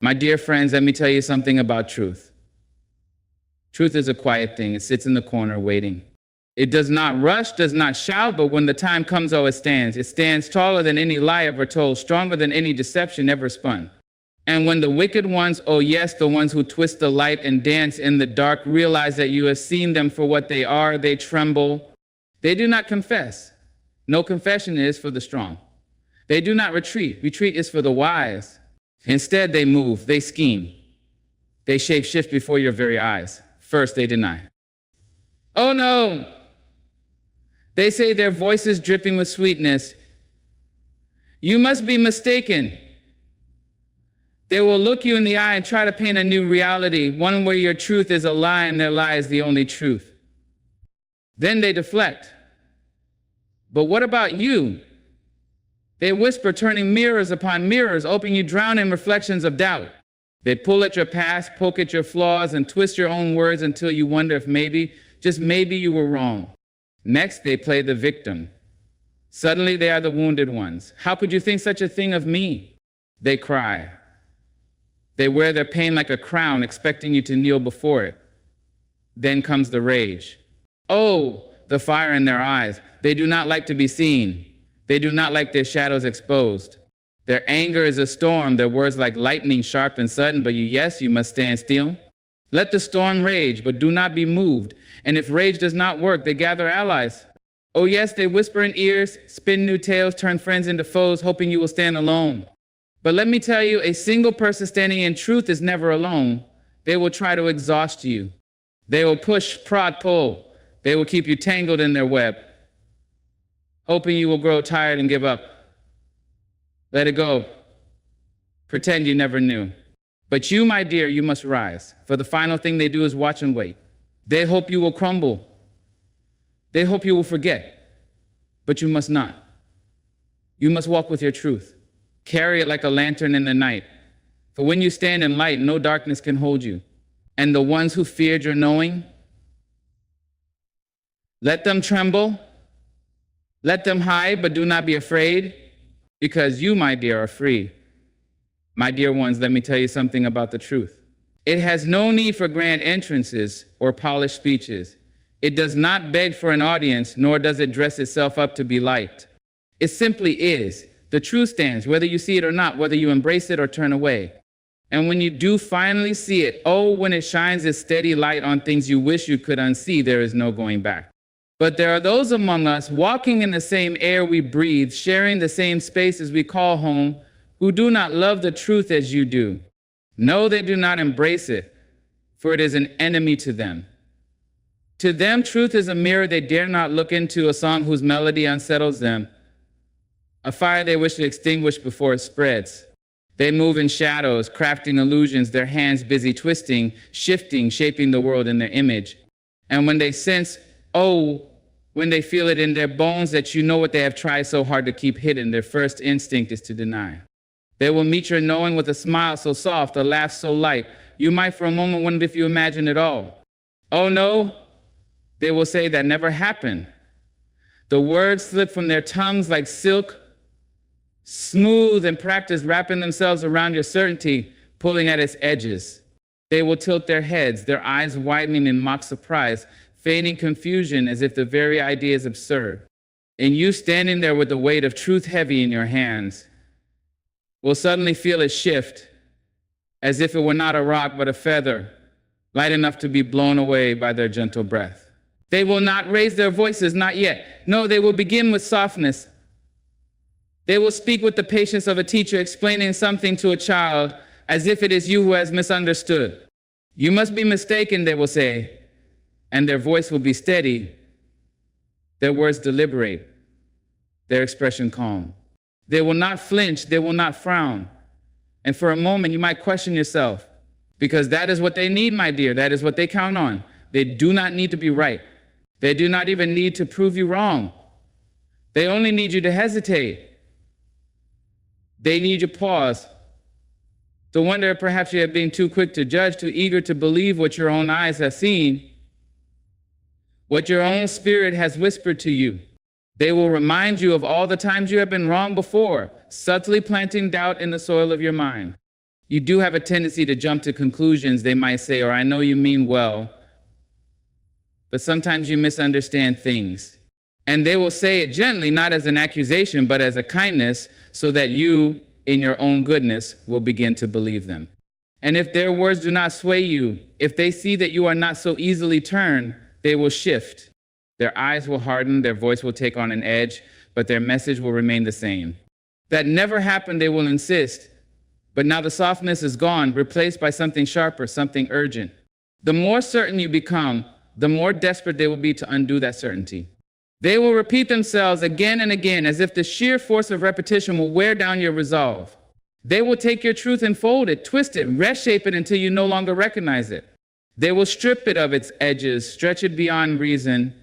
My dear friends, let me tell you something about truth. Truth is a quiet thing. It sits in the corner waiting. It does not rush, does not shout, but when the time comes, it stands. It stands taller than any lie ever told, stronger than any deception ever spun. And when the wicked ones, oh yes, the ones who twist the light and dance in the dark, realize that you have seen them for what they are, they tremble. They do not confess. No confession is for the strong. They do not retreat. Retreat is for the wise. Instead, they move, they scheme. They shape shift before your very eyes. First, they deny. Oh no! They say, their voices dripping with sweetness. You must be mistaken. They will look you in the eye and try to paint a new reality, one where your truth is a lie and their lie is the only truth. Then they deflect. But what about you? They whisper, turning mirrors upon mirrors, hoping you drown in reflections of doubt. They pull at your past, poke at your flaws, and twist your own words until you wonder if maybe, just maybe, you were wrong. Next, they play the victim. Suddenly, they are the wounded ones. How could you think such a thing of me? They cry. They wear their pain like a crown, expecting you to kneel before it. Then comes the rage. Oh, the fire in their eyes. They do not like to be seen. They do not like their shadows exposed. Their anger is a storm, their words like lightning, sharp and sudden, but yes, you must stand still. Let the storm rage, but do not be moved. And if rage does not work, they gather allies. Oh yes, they whisper in ears, spin new tales, turn friends into foes, hoping you will stand alone. But let me tell you, a single person standing in truth is never alone. They will try to exhaust you. They will push, prod, pull. They will keep you tangled in their web, hoping you will grow tired and give up. Let it go. Pretend you never knew. But you, my dear, you must rise. For the final thing they do is watch and wait. They hope you will crumble. They hope you will forget. But you must not. You must walk with your truth. Carry it like a lantern in the night. For when you stand in light, no darkness can hold you. And the ones who feared your knowing, let them tremble. Let them hide, but do not be afraid, because you, my dear, are free. My dear ones, let me tell you something about the truth. It has no need for grand entrances or polished speeches. It does not beg for an audience, nor does it dress itself up to be liked. It simply is. The truth stands, whether you see it or not, whether you embrace it or turn away. And when you do finally see it, oh, when it shines its steady light on things you wish you could unsee, there is no going back. But there are those among us walking in the same air we breathe, sharing the same spaces we call home, who do not love the truth as you do. No, they do not embrace it, for it is an enemy to them. To them, truth is a mirror they dare not look into, a song whose melody unsettles them, a fire they wish to extinguish before it spreads. They move in shadows, crafting illusions, their hands busy twisting, shifting, shaping the world in their image. And when they sense, oh, when they feel it in their bones that you know what they have tried so hard to keep hidden, their first instinct is to deny. They will meet your knowing with a smile so soft, a laugh so light, you might for a moment wonder if you imagine it all. Oh no, they will say that never happened. The words slip from their tongues like silk, smooth and practiced, wrapping themselves around your certainty, pulling at its edges. They will tilt their heads, their eyes widening in mock surprise, feigning confusion as if the very idea is absurd. And you standing there with the weight of truth heavy in your hands will suddenly feel it shift, as if it were not a rock but a feather, light enough to be blown away by their gentle breath. They will not raise their voices, not yet. No, they will begin with softness. They will speak with the patience of a teacher explaining something to a child as if it is you who has misunderstood. You must be mistaken, they will say, and their voice will be steady, their words deliberate, their expression calm. They will not flinch, they will not frown. And for a moment, you might question yourself, because that is what they need, my dear, that is what they count on. They do not need to be right. They do not even need to prove you wrong. They only need you to hesitate. They need you to pause, to wonder if perhaps you have been too quick to judge, too eager to believe what your own eyes have seen, what your own spirit has whispered to you. They will remind you of all the times you have been wrong before, subtly planting doubt in the soil of your mind. You do have a tendency to jump to conclusions, they might say, or I know you mean well, but sometimes you misunderstand things. And they will say it gently, not as an accusation, but as a kindness, so that you, in your own goodness, will begin to believe them. And if their words do not sway you, if they see that you are not so easily turned, they will shift. Their eyes will harden, their voice will take on an edge, but their message will remain the same. That never happened, they will insist. But now the softness is gone, replaced by something sharper, something urgent. The more certain you become, the more desperate they will be to undo that certainty. They will repeat themselves again and again, as if the sheer force of repetition will wear down your resolve. They will take your truth and fold it, twist it, reshape it until you no longer recognize it. They will strip it of its edges, stretch it beyond reason,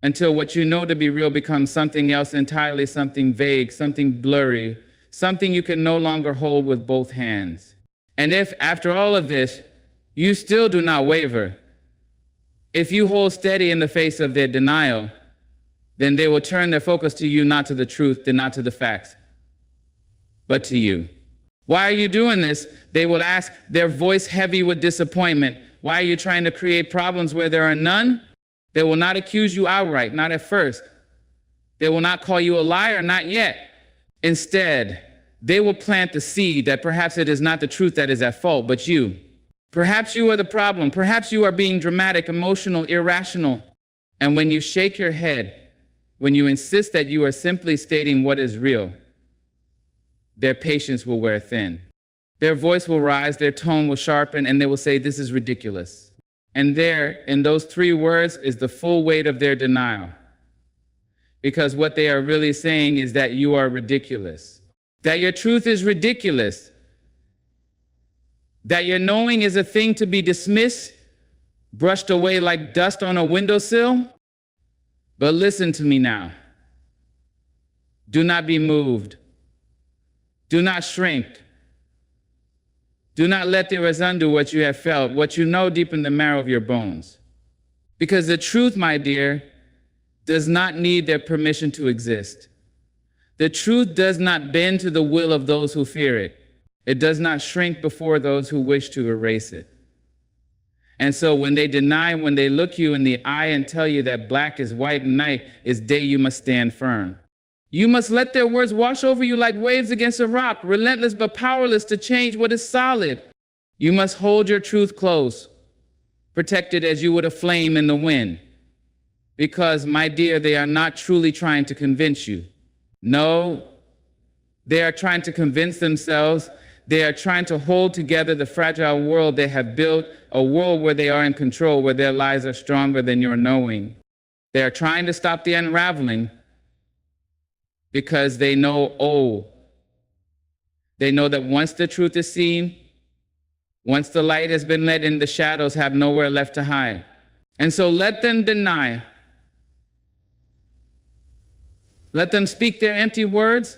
until what you know to be real becomes something else entirely, something vague, something blurry, something you can no longer hold with both hands. And if, after all of this, you still do not waver, if you hold steady in the face of their denial, then they will turn their focus to you, not to the truth, and not to the facts, but to you. Why are you doing this? They will ask, their voice heavy with disappointment. Why are you trying to create problems where there are none? They will not accuse you outright, not at first. They will not call you a liar, not yet. Instead, they will plant the seed that perhaps it is not the truth that is at fault, but you. Perhaps you are the problem. Perhaps you are being dramatic, emotional, irrational. And when you shake your head, when you insist that you are simply stating what is real, their patience will wear thin. Their voice will rise, their tone will sharpen, and they will say, this is ridiculous. And there, in those 3 words, is the full weight of their denial. Because what they are really saying is that you are ridiculous. That your truth is ridiculous. That your knowing is a thing to be dismissed, brushed away like dust on a windowsill. But listen to me now. Do not be moved. Do not shrink. Do not let theirs undo what you have felt, what you know deep in the marrow of your bones. Because the truth, my dear, does not need their permission to exist. The truth does not bend to the will of those who fear it. It does not shrink before those who wish to erase it. And so when they deny, when they look you in the eye and tell you that black is white and night is day, you must stand firm. You must let their words wash over you like waves against a rock, relentless but powerless to change what is solid. You must hold your truth close, protected as you would a flame in the wind. Because, my dear, they are not truly trying to convince you. No, they are trying to convince themselves. They are trying to hold together the fragile world they have built, a world where they are in control, where their lies are stronger than your knowing. They are trying to stop the unraveling because they know, they know that once the truth is seen, once the light has been let in, the shadows have nowhere left to hide. And so let them deny. Let them speak their empty words.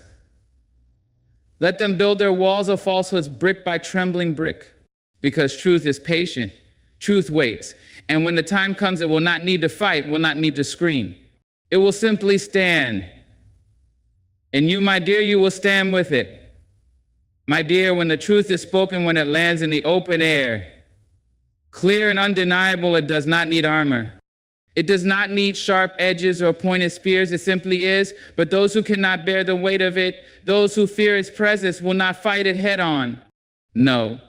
Let them build their walls of falsehoods brick by trembling brick. Because truth is patient. Truth waits. And when the time comes, it will not need to fight, will not need to scream. It will simply stand. And you, my dear, you will stand with it. My dear, when the truth is spoken, when it lands in the open air, clear and undeniable, it does not need armor. It does not need sharp edges or pointed spears. It simply is. But those who cannot bear the weight of it, those who fear its presence, will not fight it head on. No,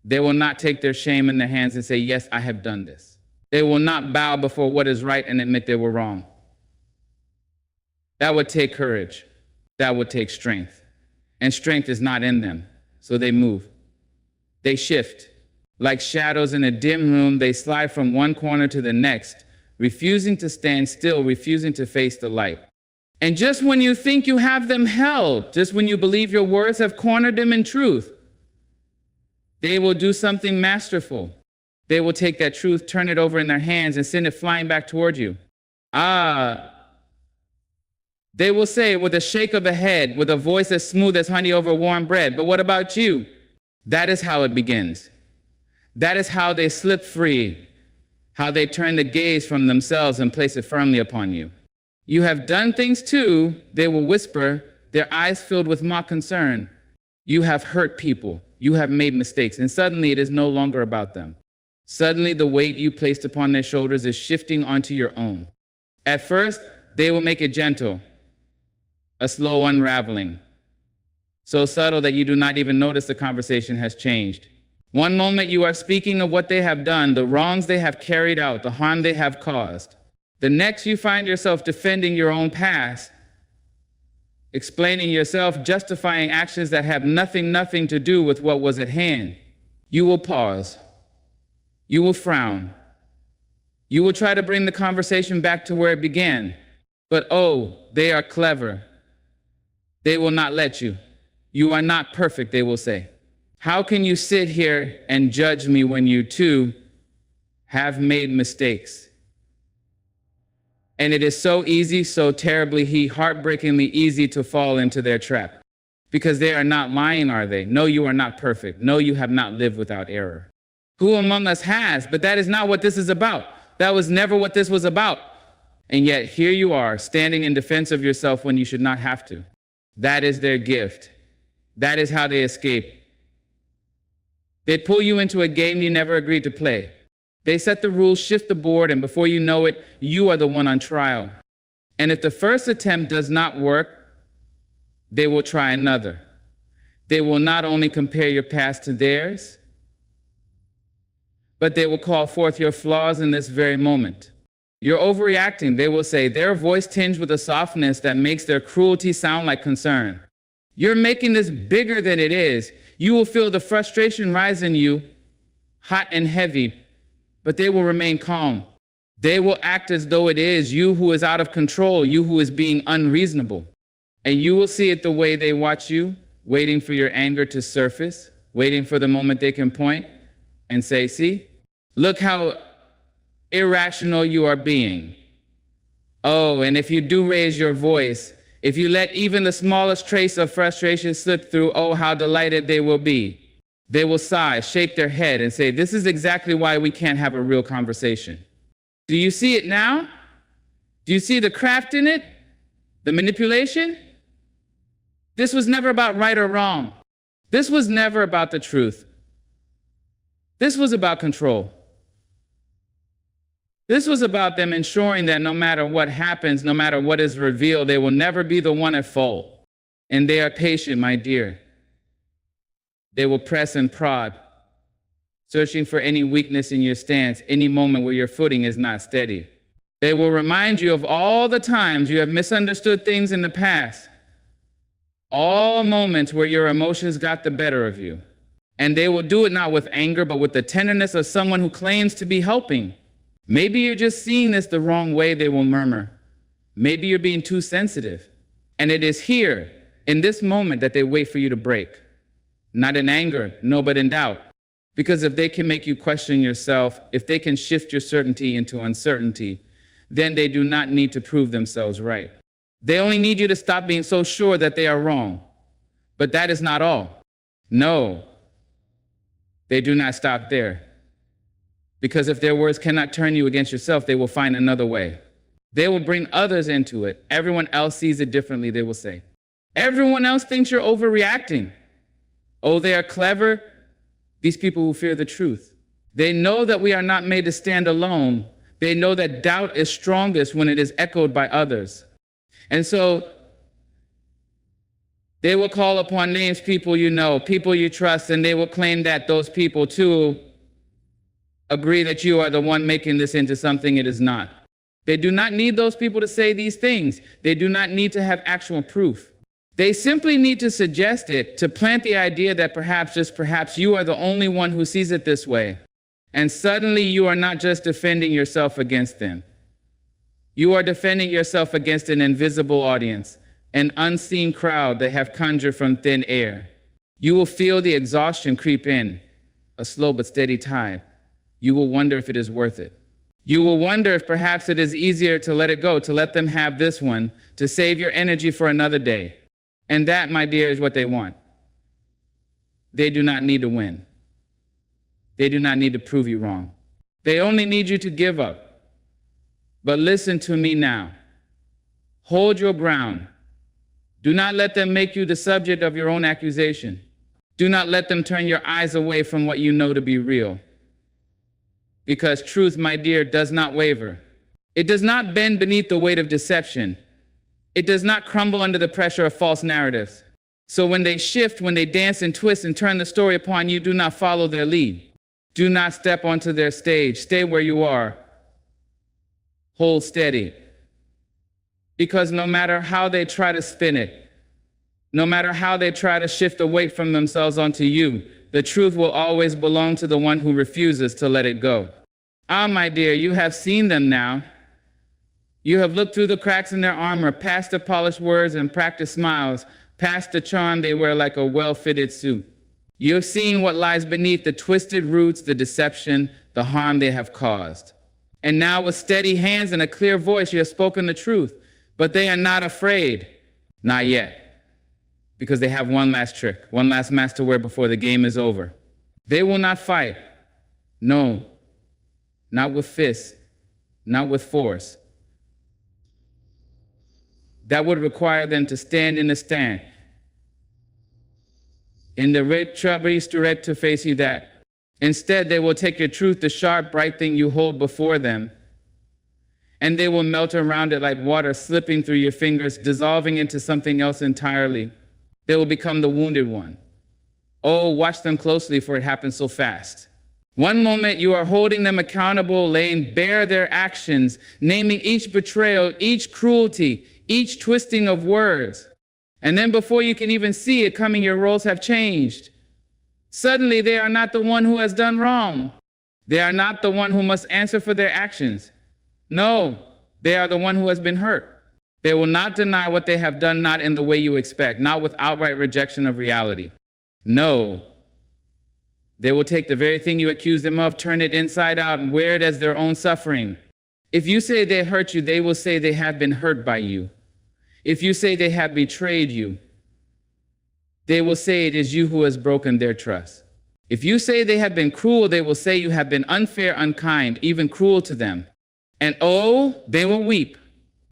they will not take their shame in their hands and say, yes, I have done this. They will not bow before what is right and admit they were wrong. That would take courage. That would take strength. And strength is not in them. So they move. They shift. Like shadows in a dim room, they slide from one corner to the next, refusing to stand still, refusing to face the light. And just when you think you have them held, just when you believe your words have cornered them in truth, they will do something masterful. They will take that truth, turn it over in their hands, and send it flying back toward you. They will say with a shake of the head, with a voice as smooth as honey over warm bread, but what about you? That is how it begins. That is how they slip free, how they turn the gaze from themselves and place it firmly upon you. You have done things too, they will whisper, their eyes filled with mock concern. You have hurt people. You have made mistakes, and suddenly it is no longer about them. Suddenly the weight you placed upon their shoulders is shifting onto your own. At first, they will make it gentle, a slow unraveling, so subtle that you do not even notice the conversation has changed. One moment you are speaking of what they have done, the wrongs they have carried out, the harm they have caused. The next you find yourself defending your own past, explaining yourself, justifying actions that have nothing to do with what was at hand. You will pause. You will frown. You will try to bring the conversation back to where it began. But oh, they are clever. They will not let you. You are not perfect, they will say. How can you sit here and judge me when you too have made mistakes? And it is so easy, so terribly, heartbreakingly easy to fall into their trap. Because they are not lying, are they? No, you are not perfect. No, you have not lived without error. Who among us has? But that is not what this is about. That was never what this was about. And yet here you are, standing in defense of yourself when you should not have to. That is their gift. That is how they escape. They pull you into a game you never agreed to play. They set the rules, shift the board, and before you know it, you are the one on trial. And if the first attempt does not work, they will try another. They will not only compare your past to theirs, but they will call forth your flaws in this very moment. You're overreacting, they will say, their voice tinged with a softness that makes their cruelty sound like concern. You're making this bigger than it is. You will feel the frustration rise in you, hot and heavy, but they will remain calm. They will act as though it is you who is out of control, you who is being unreasonable. And you will see it the way they watch you, waiting for your anger to surface, waiting for the moment they can point and say, see, look how irrational you are being. Oh, and if you do raise your voice, if you let even the smallest trace of frustration slip through, oh, how delighted they will be. They will sigh, shake their head, and say, this is exactly why we can't have a real conversation. Do you see it now? Do you see the craft in it? The manipulation? This was never about right or wrong. This was never about the truth. This was about control. This was about them ensuring that no matter what happens, no matter what is revealed, they will never be the one at fault. And they are patient, my dear. They will press and prod, searching for any weakness in your stance, any moment where your footing is not steady. They will remind you of all the times you have misunderstood things in the past, all moments where your emotions got the better of you. And they will do it not with anger, but with the tenderness of someone who claims to be helping. Maybe you're just seeing this the wrong way, they will murmur. Maybe you're being too sensitive. And it is here, in this moment, that they wait for you to break. Not in anger, no, but in doubt. Because if they can make you question yourself, if they can shift your certainty into uncertainty, then they do not need to prove themselves right. They only need you to stop being so sure that they are wrong. But that is not all. No, they do not stop there. Because if their words cannot turn you against yourself, they will find another way. They will bring others into it. Everyone else sees it differently, they will say. Everyone else thinks you're overreacting. Oh, they are clever, these people who fear the truth. They know that we are not made to stand alone. They know that doubt is strongest when it is echoed by others. And so they will call upon names, people you know, people you trust, and they will claim that those people too agree that you are the one making this into something it is not. They do not need those people to say these things. They do not need to have actual proof. They simply need to suggest it, to plant the idea that perhaps, just perhaps, you are the only one who sees it this way. And suddenly you are not just defending yourself against them. You are defending yourself against an invisible audience, an unseen crowd they have conjured from thin air. You will feel the exhaustion creep in, a slow but steady tide. You will wonder if it is worth it. You will wonder if perhaps it is easier to let it go, to let them have this one, to save your energy for another day. And that, my dear, is what they want. They do not need to win. They do not need to prove you wrong. They only need you to give up. But listen to me now. Hold your ground. Do not let them make you the subject of your own accusation. Do not let them turn your eyes away from what you know to be real. Because truth, my dear, does not waver. It does not bend beneath the weight of deception. It does not crumble under the pressure of false narratives. So when they shift, when they dance and twist and turn the story upon you, do not follow their lead. Do not step onto their stage. Stay where you are. Hold steady. Because no matter how they try to spin it, no matter how they try to shift the weight from themselves onto you, the truth will always belong to the one who refuses to let it go. Ah, my dear, you have seen them now. You have looked through the cracks in their armor, past the polished words and practiced smiles, past the charm they wear like a well-fitted suit. You have seen what lies beneath the twisted roots, the deception, the harm they have caused. And now with steady hands and a clear voice, you have spoken the truth. But they are not afraid. Not yet. Because they have one last trick, one last mask to wear before the game is over. They will not fight. No. Not with fists. Not with force. That would require them to stand in the stand. In the red trouble straight to face you that. Instead, they will take your truth, the sharp, bright thing you hold before them, and they will melt around it like water slipping through your fingers, dissolving into something else entirely. They will become the wounded one. Oh, watch them closely, for it happens so fast. One moment you are holding them accountable, laying bare their actions, naming each betrayal, each cruelty, each twisting of words. And then before you can even see it coming, your roles have changed. Suddenly, they are not the one who has done wrong. They are not the one who must answer for their actions. No, they are the one who has been hurt. They will not deny what they have done, not in the way you expect, not with outright rejection of reality. No, they will take the very thing you accuse them of, turn it inside out, and wear it as their own suffering. If you say they hurt you, they will say they have been hurt by you. If you say they have betrayed you, they will say it is you who has broken their trust. If you say they have been cruel, they will say you have been unfair, unkind, even cruel to them. And oh, they will weep.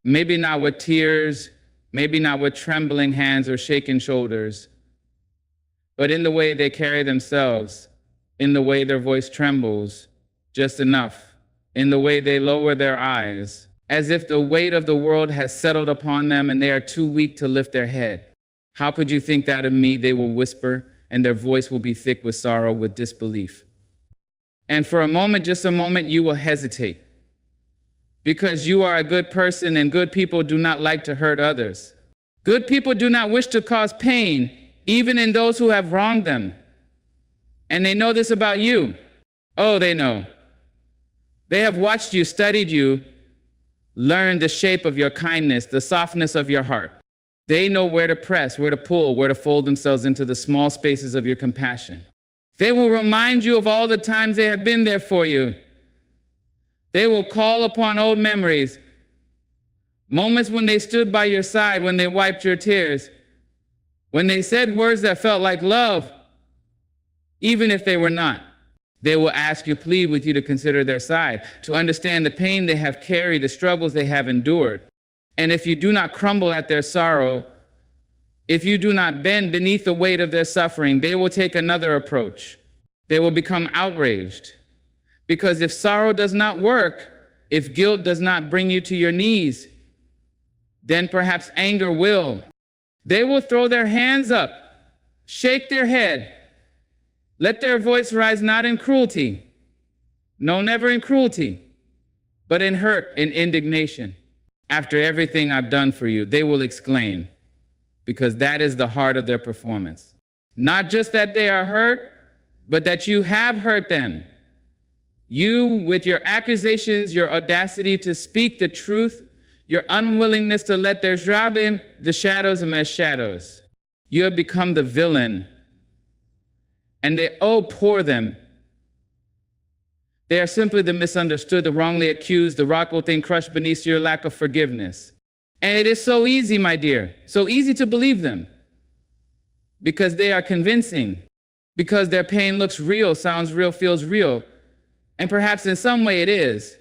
Maybe not with tears, maybe not with trembling hands or shaking shoulders, but in the way they carry themselves, in the way their voice trembles, just enough, in the way they lower their eyes, as if the weight of the world has settled upon them and they are too weak to lift their head. How could you think that of me? They will whisper, and their voice will be thick with sorrow, with disbelief. And for a moment, just a moment, you will hesitate. Because you are a good person, and good people do not like to hurt others. Good people do not wish to cause pain, even in those who have wronged them. And they know this about you. Oh, they know. They have watched you, studied you, learned the shape of your kindness, the softness of your heart. They know where to press, where to pull, where to fold themselves into the small spaces of your compassion. They will remind you of all the times they have been there for you. They will call upon old memories, moments when they stood by your side, when they wiped your tears, when they said words that felt like love, even if they were not. They will ask you, plead with you to consider their side, to understand the pain they have carried, the struggles they have endured. And if you do not crumble at their sorrow, if you do not bend beneath the weight of their suffering, they will take another approach. They will become outraged. Because if sorrow does not work, if guilt does not bring you to your knees, then perhaps anger will. They will throw their hands up, shake their head, let their voice rise not in cruelty, no, never in cruelty, but in hurt, in indignation. After everything I've done for you, they will exclaim, because that is the heart of their performance. Not just that they are hurt, but that you have hurt them. You, with your accusations, your audacity to speak the truth, your unwillingness to let their in the shadows as shadows. You have become the villain. And they, oh, poor them. They are simply the misunderstood, the wrongly accused, the rock thing crushed beneath your lack of forgiveness. And it is so easy, my dear, so easy to believe them. Because they are convincing. Because their pain looks real, sounds real, feels real. And perhaps in some way it is.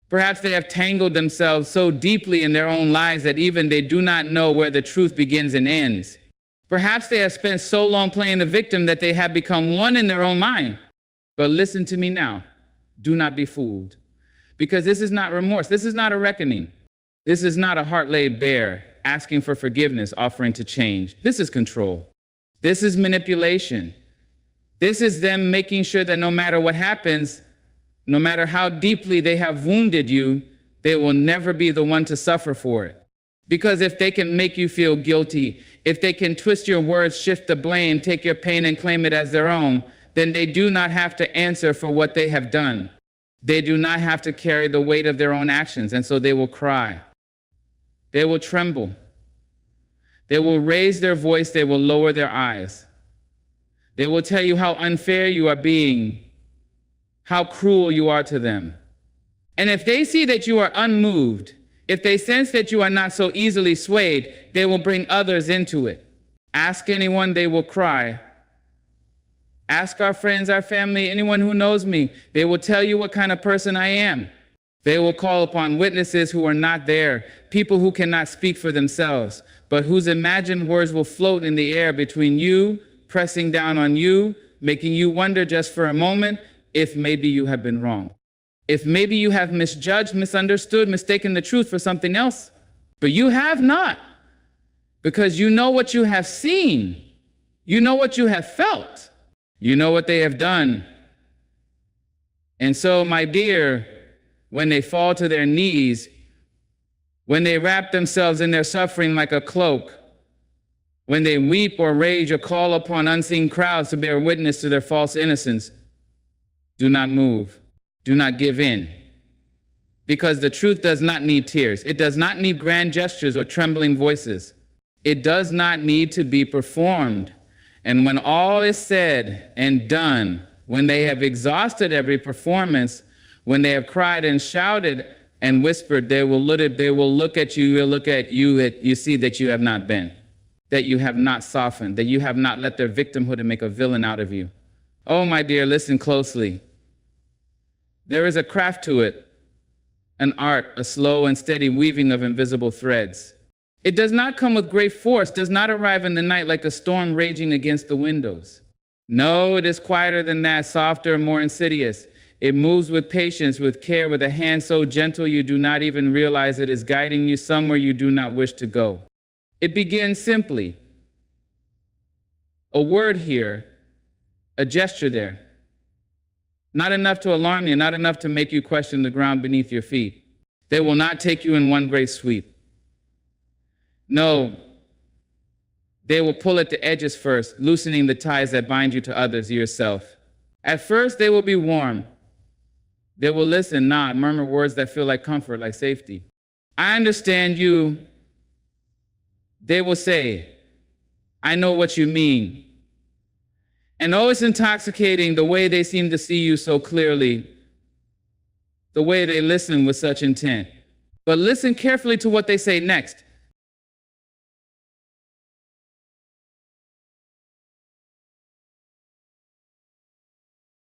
Perhaps they have tangled themselves so deeply in their own lives that even they do not know where the truth begins and ends. Perhaps they have spent so long playing the victim that they have become one in their own mind. But listen to me now. Do not be fooled. Because this is not remorse. This is not a reckoning. This is not a heart laid bare, asking for forgiveness, offering to change. This is control. This is manipulation. This is them making sure that no matter what happens, no matter how deeply they have wounded you, they will never be the one to suffer for it. Because if they can make you feel guilty, if they can twist your words, shift the blame, take your pain and claim it as their own, then they do not have to answer for what they have done. They do not have to carry the weight of their own actions, and so they will cry. They will tremble. They will raise their voice. They will lower their eyes. They will tell you how unfair you are being, how cruel you are to them. And if they see that you are unmoved, if they sense that you are not so easily swayed, they will bring others into it. Ask anyone, they will cry. Ask our friends, our family, anyone who knows me. They will tell you what kind of person I am. They will call upon witnesses who are not there, people who cannot speak for themselves, but whose imagined words will float in the air between you, pressing down on you, making you wonder just for a moment if maybe you have been wrong. If maybe you have misjudged, misunderstood, mistaken the truth for something else. But you have not, because you know what you have seen. You know what you have felt. You know what they have done. And so, my dear, when they fall to their knees, when they wrap themselves in their suffering like a cloak, when they weep or rage or call upon unseen crowds to bear witness to their false innocence, do not move. Do not give in. Because the truth does not need tears. It does not need grand gestures or trembling voices. It does not need to be performed. And when all is said and done, when they have exhausted every performance, when they have cried and shouted and whispered, they will look at you, will look at you, you see that you have not been, that you have not softened, that you have not let their victimhood and make a villain out of you. Oh, my dear, listen closely. There is a craft to it, an art, a slow and steady weaving of invisible threads. It does not come with great force, does not arrive in the night like a storm raging against the windows. No, it is quieter than that, softer, more insidious. It moves with patience, with care, with a hand so gentle you do not even realize it is guiding you somewhere you do not wish to go. It begins simply. A word here, a gesture there. Not enough to alarm you, not enough to make you question the ground beneath your feet. They will not take you in one great sweep. No, they will pull at the edges first, loosening the ties that bind you to others, yourself. At first, they will be warm. They will listen, nod, murmur words that feel like comfort, like safety. I understand you. They will say, I know what you mean. And oh, it's intoxicating the way they seem to see you so clearly, the way they listen with such intent. But listen carefully to what they say next.